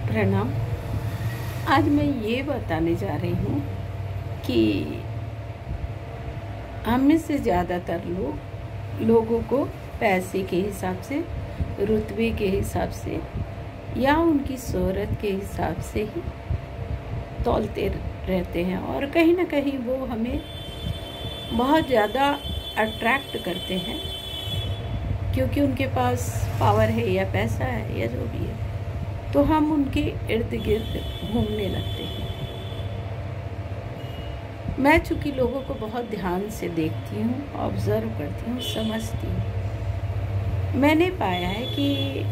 प्रणाम। आज मैं ये बताने जा रही हूँ कि हम में से ज़्यादातर लोगों को पैसे के हिसाब से, रुतबे के हिसाब से या उनकी शोहरत के हिसाब से ही तौलते रहते हैं, और कहीं ना कहीं वो हमें बहुत ज़्यादा अट्रैक्ट करते हैं क्योंकि उनके पास पावर है या पैसा है या जो भी है, तो हम उनके इर्द गिर्द घूमने लगते हैं। मैं चूँकि लोगों को बहुत ध्यान से देखती हूँ, ऑब्ज़र्व करती हूँ, समझती हूँ, मैंने पाया है कि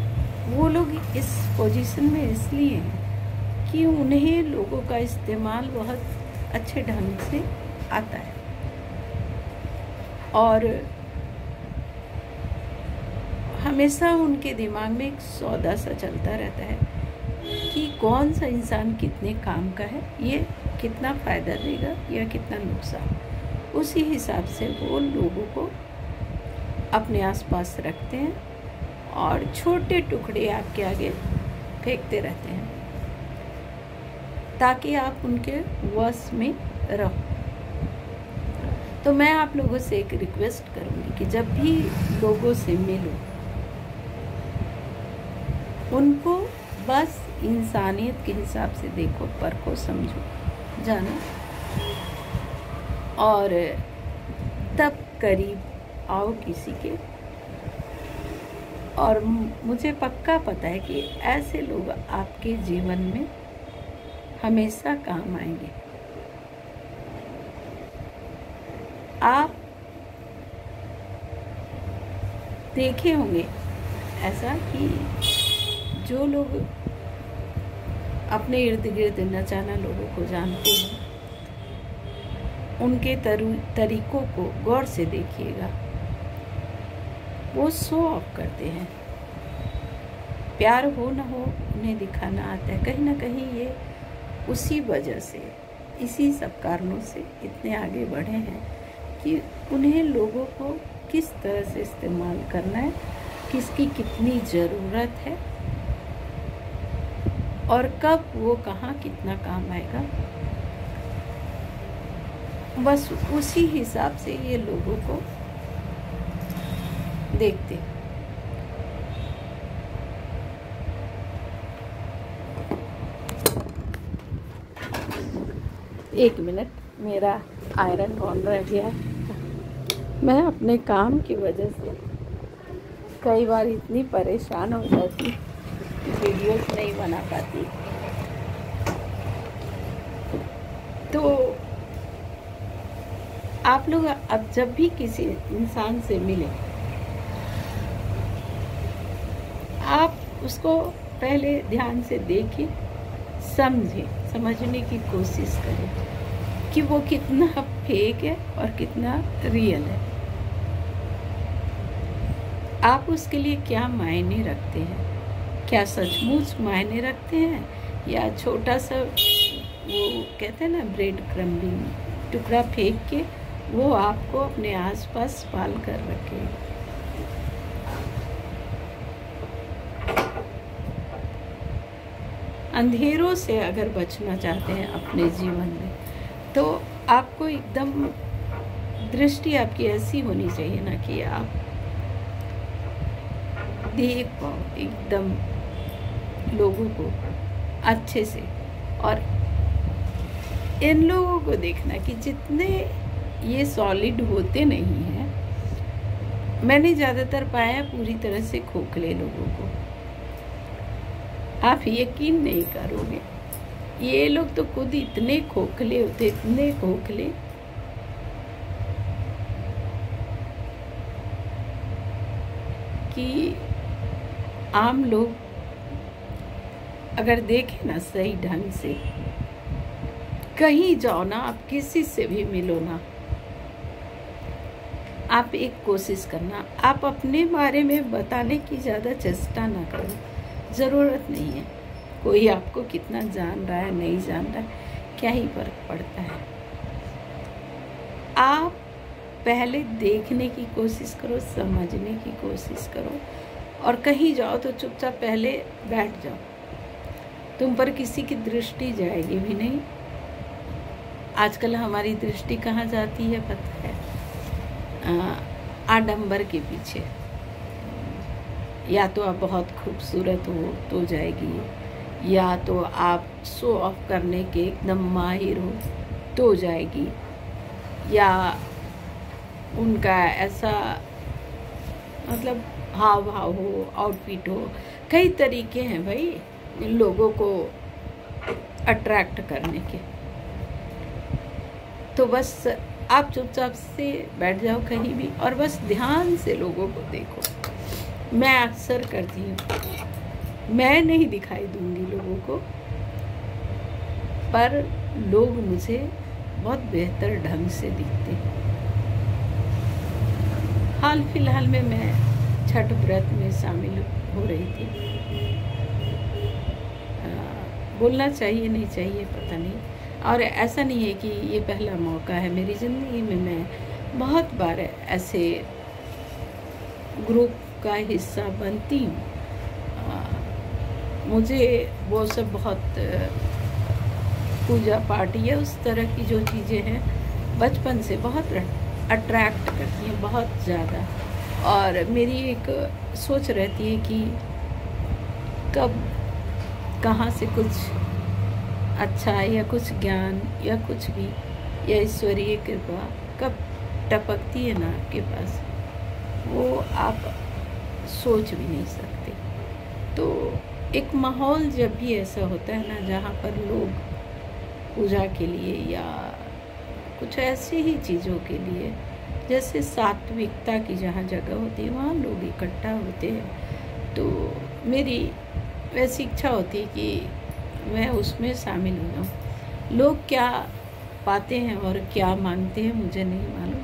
वो लोग इस पोजीशन में इसलिए हैं कि उन्हें लोगों का इस्तेमाल बहुत अच्छे ढंग से आता है, और हमेशा उनके दिमाग में एक सौदा सा चलता रहता है कि कौन सा इंसान कितने काम का है, ये कितना फ़ायदा देगा या कितना नुकसान। उसी हिसाब से वो लोगों को अपने आसपास रखते हैं और छोटे टुकड़े आपके आगे फेंकते रहते हैं ताकि आप उनके वश में रहो। तो मैं आप लोगों से एक रिक्वेस्ट करूँगी कि जब भी लोगों से मिलो, उनको बस इंसानियत के हिसाब से देखो, परखो, समझो, जानो, और तब करीब आओ किसी के। और मुझे पक्का पता है कि ऐसे लोग आपके जीवन में हमेशा काम आएंगे। आप देखे होंगे ऐसा कि जो लोग अपने इर्द गिर्द न जाना लोगों को जानते हैं, उनके तरीकों को गौर से देखिएगा। वो शो ऑफ करते हैं, प्यार हो न हो उन्हें दिखाना आता है। कहीं ना कहीं ये उसी वजह से, इसी सब कारणों से इतने आगे बढ़े हैं कि उन्हें लोगों को किस तरह से इस्तेमाल करना है, किसकी कितनी ज़रूरत है और कब वो कहाँ कितना काम आएगा, बस उसी हिसाब से ये लोगों को देखते हैं। एक मिनट, मेरा आयरन ऑन रह गया। मैं अपने काम की वजह से कई बार इतनी परेशान हो जाती, वीडियोस नहीं बना पाती। तो आप लोग अब जब भी किसी इंसान से मिले, आप उसको पहले ध्यान से देखें, समझें, समझने की कोशिश करें कि वो कितना फेक है और कितना रियल है। आप उसके लिए क्या मायने रखते हैं, क्या सचमुच मायने रखते हैं, या छोटा सा वो कहते हैं ना ब्रेड क्रम्बिंग टुकड़ा फेंक के वो आपको अपने आसपास पाल कर रखे। अंधेरों से अगर बचना चाहते हैं अपने जीवन में, तो आपको एकदम दृष्टि आपकी ऐसी होनी चाहिए ना कि आप देख पाओ एकदम लोगों को अच्छे से। और इन लोगों को देखना कि जितने ये सॉलिड होते नहीं हैं, मैंने ज़्यादातर पाया पूरी तरह से खोखले लोगों को। आप यकीन नहीं करोगे, ये लोग तो खुद इतने खोखले होते, इतने खोखले कि आम लोग अगर देखें ना सही ढंग से, कहीं जाओ ना, आप किसी से भी मिलो ना, आप एक कोशिश करना, आप अपने बारे में बताने की ज़्यादा चेष्टा ना करो, ज़रूरत नहीं है। कोई आपको कितना जान रहा है नहीं जान रहा है, क्या ही फर्क पड़ता है। आप पहले देखने की कोशिश करो, समझने की कोशिश करो, और कहीं जाओ तो चुपचाप पहले बैठ जाओ तुम पर किसी की दृष्टि जाएगी भी नहीं। आजकल हमारी दृष्टि कहाँ जाती है पता है? आडंबर के पीछे। या तो आप बहुत खूबसूरत हो तो जाएगी, या तो आप शो ऑफ करने के एकदम माहिर हो तो जाएगी, या उनका ऐसा मतलब हाव भाव हो, आउटफिट हो। कई तरीके हैं भाई लोगों को अट्रैक्ट करने के। तो बस आप चुपचाप से बैठ जाओ कहीं भी और बस ध्यान से लोगों को देखो। मैं अक्सर करती हूँ, मैं नहीं दिखाई दूंगी लोगों को, पर लोग मुझे बहुत बेहतर ढंग से दिखते हैं। हाल फिलहाल में मैं छठ व्रत में शामिल हो रही थी। बोलना चाहिए नहीं चाहिए पता नहीं, और ऐसा नहीं है कि ये पहला मौका है मेरी ज़िंदगी में। मैं बहुत बार ऐसे ग्रुप का हिस्सा बनती हूँ। मुझे वो सब बहुत पूजा पाठ या उस तरह की जो चीज़ें हैं बचपन से बहुत अट्रैक्ट करती हैं, बहुत ज़्यादा। और मेरी एक सोच रहती है कि कब कहाँ से कुछ अच्छा या कुछ ज्ञान या कुछ भी या ईश्वरीय कृपा कब टपकती है ना आपके पास, वो आप सोच भी नहीं सकते। तो एक माहौल जब भी ऐसा होता है ना जहाँ पर लोग पूजा के लिए या कुछ ऐसी ही चीज़ों के लिए, जैसे सात्विकता की जहाँ जगह होती है वहाँ लोग इकट्ठा होते हैं, तो मेरी वैसी इच्छा होती है कि मैं उसमें शामिल हो जाऊँ। लोग क्या पाते हैं और क्या मांगते हैं मुझे नहीं मालूम,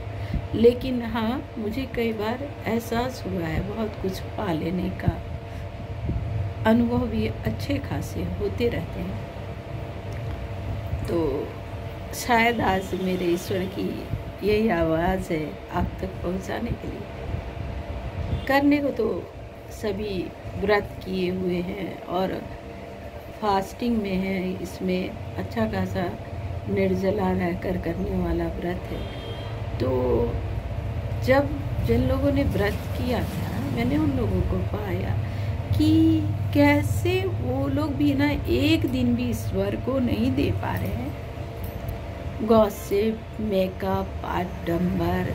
लेकिन हाँ मुझे कई बार एहसास हुआ है बहुत कुछ पा लेने का। अनुभव भी अच्छे खासे होते रहते हैं। तो शायद आज मेरे ईश्वर की यही आवाज़ है आप तक पहुंचाने के लिए। करने को तो सभी व्रत किए हुए हैं और फास्टिंग में है, इसमें अच्छा खासा निर्जला रहकर करने वाला व्रत है। तो जब जिन लोगों ने व्रत किया था मैंने उन लोगों को पाया कि कैसे वो लोग भी ना एक दिन भी ईश्वर को नहीं दे पा रहे हैं। गॉसिप, मेकअप, आडंबर,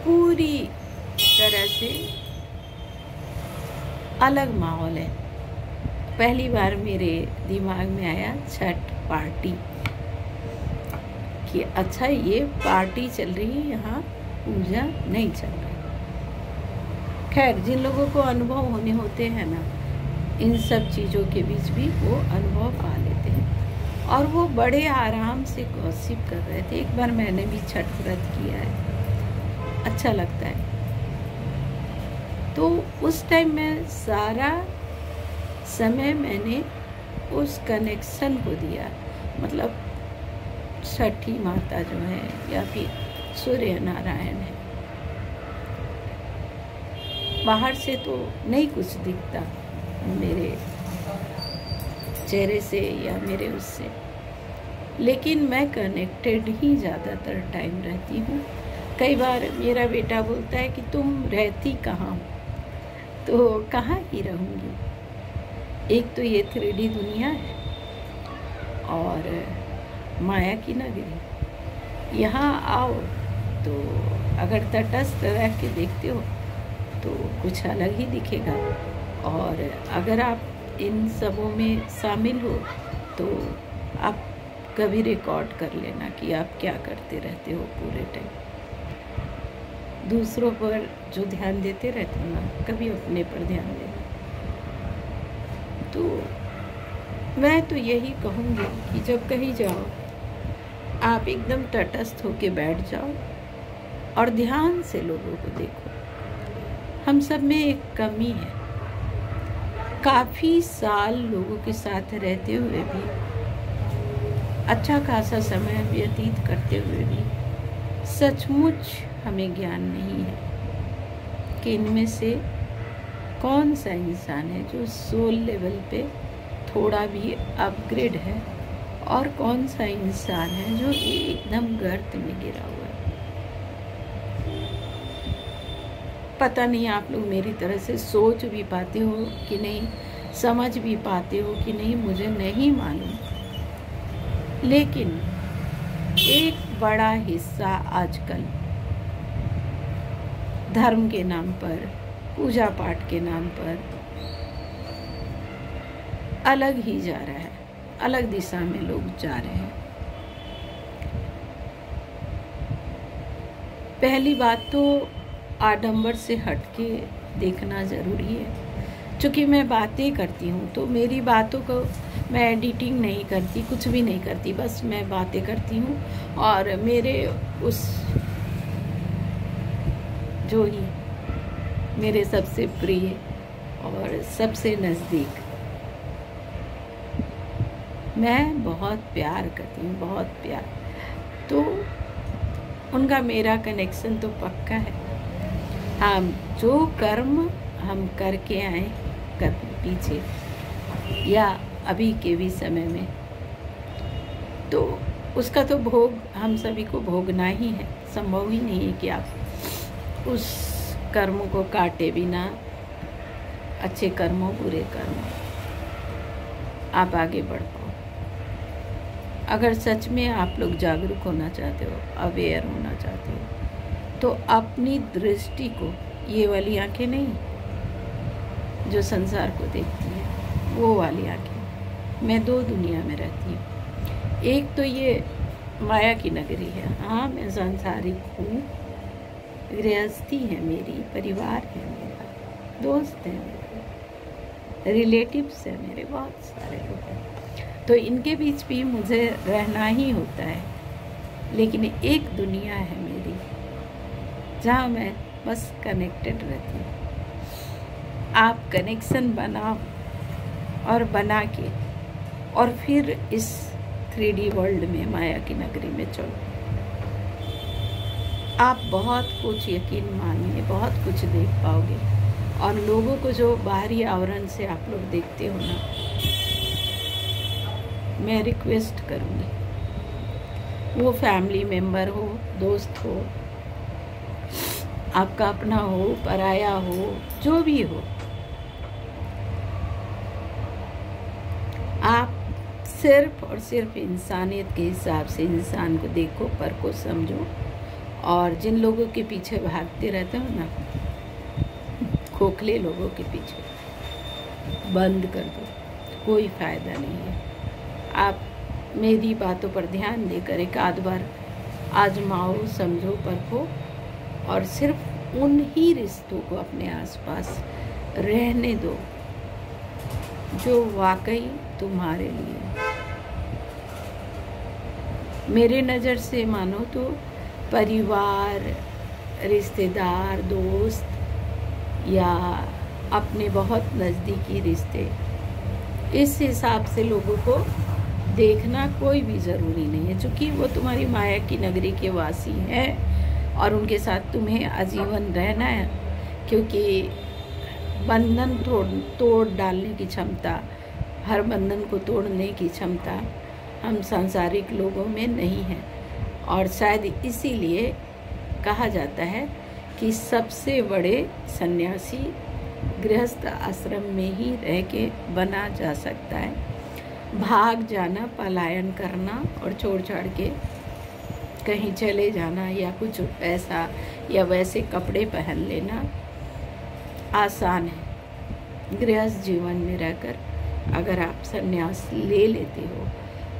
पूरी तरह से अलग माहौल है। पहली बार मेरे दिमाग में आया छठ पार्टी कि अच्छा ये पार्टी चल रही है, यहाँ पूजा नहीं चल रही। खैर जिन लोगों को अनुभव होने होते हैं ना इन सब चीज़ों के बीच भी वो अनुभव पा लेते हैं। और वो बड़े आराम से गॉसिप कर रहे थे। एक बार मैंने भी छठ व्रत किया है, अच्छा लगता है। तो उस टाइम में सारा समय मैंने उस कनेक्शन को दिया, मतलब छठी माता जो है या फिर सूर्य नारायण है। बाहर से तो नहीं कुछ दिखता मेरे चेहरे से या मेरे उससे, लेकिन मैं कनेक्टेड ही ज़्यादातर टाइम रहती हूँ। कई बार मेरा बेटा बोलता है कि तुम रहती कहाँ हो, तो कहाँ ही रहूँगी। एक तो ये 3D दुनिया है और माया की नगरी। यहाँ आओ तो अगर तटस्थ रह के देखते हो तो कुछ अलग ही दिखेगा, और अगर आप इन सबों में शामिल हो तो आप कभी रिकॉर्ड कर लेना कि आप क्या करते रहते हो पूरे टाइम। दूसरों पर जो ध्यान देते रहते हो ना, कभी अपने पर ध्यान देना। तो मैं तो यही कहूँगी कि जब कहीं जाओ आप एकदम तटस्थ होके बैठ जाओ और ध्यान से लोगों को देखो। हम सब में एक कमी है, काफ़ी साल लोगों के साथ रहते हुए भी, अच्छा खासा समय व्यतीत करते हुए भी सचमुच हमें ज्ञान नहीं है कि इनमें से कौन सा इंसान है जो सोल लेवल पे थोड़ा भी अपग्रेड है, और कौन सा इंसान है जो एकदम गर्त में गिरा हुआ है। पता नहीं आप लोग मेरी तरह से सोच भी पाते हो कि नहीं, समझ भी पाते हो कि नहीं, मुझे नहीं मालूम। लेकिन एक बड़ा हिस्सा आजकल धर्म के नाम पर, पूजा पाठ के नाम पर अलग ही जा रहा है, अलग दिशा में लोग जा रहे हैं। पहली बात तो आडंबर से हटके देखना ज़रूरी है। चूँकि मैं बातें करती हूँ तो मेरी बातों को मैं एडिटिंग नहीं करती, कुछ भी नहीं करती, बस मैं बातें करती हूँ। और मेरे उस जो ही मेरे सबसे प्रिय और सबसे नज़दीक मैं बहुत प्यार करती हूँ, बहुत प्यार, तो उनका मेरा कनेक्शन तो पक्का है। हम जो कर्म हम करके आए कभी पीछे या अभी के भी समय में, तो उसका तो भोग हम सभी को भोगना ही है। संभव ही नहीं है कि आप उस कर्म को काटे बिना, अच्छे कर्मों बुरे कर्मों, आप आगे बढ़ पाओ। अगर सच में आप लोग जागरूक होना चाहते हो, अवेयर होना चाहते हो, तो अपनी दृष्टि को, ये वाली आंखें नहीं जो संसार को देखती है, वो वाली आंखें। मैं दो दुनिया में रहती हूँ। एक तो ये माया की नगरी है, हाँ मैं सांसारिक हूँ, गृहस्थी है मेरी, परिवार है मेरा, दोस्त है मेरे, रिलेटिव्स है मेरे, बहुत सारे लोग हैं, तो इनके बीच भी मुझे रहना ही होता है। लेकिन एक दुनिया है मेरी जहाँ मैं बस कनेक्टेड रहती हूँ। आप कनेक्शन बनाओ और बना के और फिर इस 3D वर्ल्ड में, माया की नगरी में चलो। आप बहुत कुछ, यकीन मानिए, बहुत कुछ देख पाओगे। और लोगों को जो बाहरी आवरण से आप लोग देखते हो ना, मैं रिक्वेस्ट करूँगी, वो फैमिली मेम्बर हो, दोस्त हो, आपका अपना हो, पराया हो, जो भी हो, आप सिर्फ और सिर्फ इंसानियत के हिसाब से इंसान को देखो, परखो, समझो। और जिन लोगों के पीछे भागते रहते हो ना, खोखले लोगों के पीछे, बंद कर दो, कोई फ़ायदा नहीं है। आप मेरी बातों पर ध्यान देकर एक आध बार आजमाओ, समझो, परखो, और सिर्फ उन ही रिश्तों को अपने आसपास रहने दो जो वाकई तुम्हारे लिए। मेरे नज़र से मानो तो परिवार, रिश्तेदार, दोस्त या अपने बहुत नज़दीकी रिश्ते, इस हिसाब से लोगों को देखना कोई भी ज़रूरी नहीं है, क्योंकि वो तुम्हारी माया की नगरी के वासी हैं और उनके साथ तुम्हें आजीवन रहना है। क्योंकि बंधन तोड़ डालने की क्षमता, हर बंधन को तोड़ने की क्षमता हम सांसारिक लोगों में नहीं है। और शायद इसीलिए कहा जाता है कि सबसे बड़े सन्यासी गृहस्थ आश्रम में ही रह के बना जा सकता है। भाग जाना, पलायन करना और छोड़ छाड़ के कहीं चले जाना या कुछ पैसा या वैसे कपड़े पहन लेना आसान है। गृहस्थ जीवन में रहकर अगर आप संन्यास ले लेते हो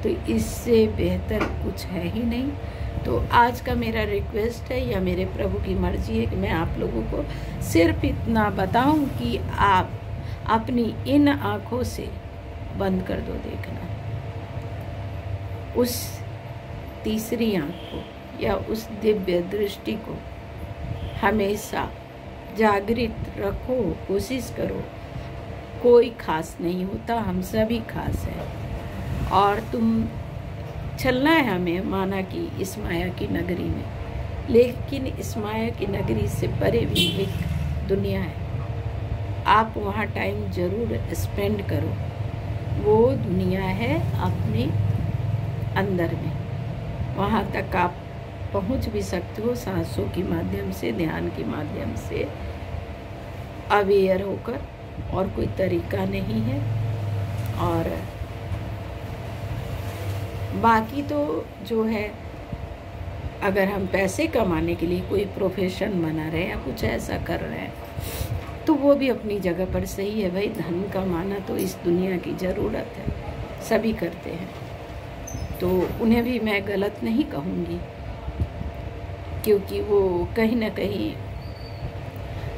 तो इससे बेहतर कुछ है ही नहीं। तो आज का मेरा रिक्वेस्ट है या मेरे प्रभु की मर्जी है कि मैं आप लोगों को सिर्फ इतना बताऊं कि आप अपनी इन आँखों से बंद कर दो देखना, उस तीसरी आँख को या उस दिव्य दृष्टि को हमेशा जागृत रखो, कोशिश करो। कोई खास नहीं होता, हम सभी खास हैं। और तुम चलना है हमें, माना कि इस माया की नगरी में, लेकिन इस माया की नगरी से परे भी एक दुनिया है। आप वहाँ टाइम ज़रूर स्पेंड करो। वो दुनिया है अपने अंदर में। वहाँ तक आप पहुँच भी सकते हो सांसों के माध्यम से, ध्यान के माध्यम से, अवेयर होकर। और कोई तरीका नहीं है। और बाकी तो जो है, अगर हम पैसे कमाने के लिए कोई प्रोफेशन बना रहे हैं या कुछ ऐसा कर रहे हैं तो वो भी अपनी जगह पर सही है। भाई, धन कमाना तो इस दुनिया की ज़रूरत है, सभी करते हैं, तो उन्हें भी मैं गलत नहीं कहूँगी, क्योंकि वो कहीं ना कहीं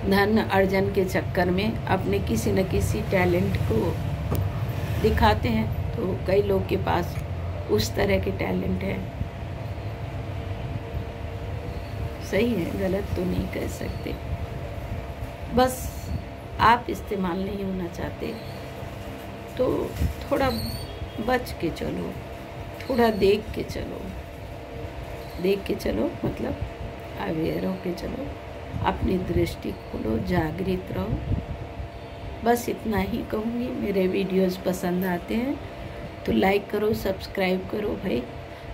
धन अर्जन के चक्कर में अपने किसी न किसी टैलेंट को दिखाते हैं। तो कई लोग के पास उस तरह के टैलेंट है, सही है, गलत तो नहीं कह सकते। बस आप इस्तेमाल नहीं होना चाहते तो थोड़ा बच के चलो, थोड़ा देख के चलो। देख के चलो मतलब अवेयर होके चलो, अपनी दृष्टि खोलो, जागृत रहो। बस इतना ही कहूँगी। मेरे वीडियोस पसंद आते हैं तो लाइक करो, सब्सक्राइब करो भाई,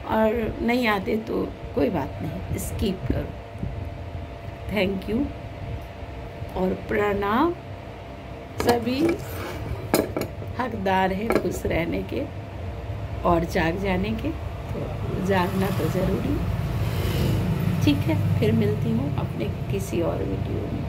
और नहीं आते तो कोई बात नहीं, स्किप करो। थैंक यू और प्रणाम। सभी हकदार हैं खुश रहने के और जाग जाने के, तो जागना तो ज़रूरी। ठीक है, फिर मिलती हूँ अपने किसी और वीडियो में।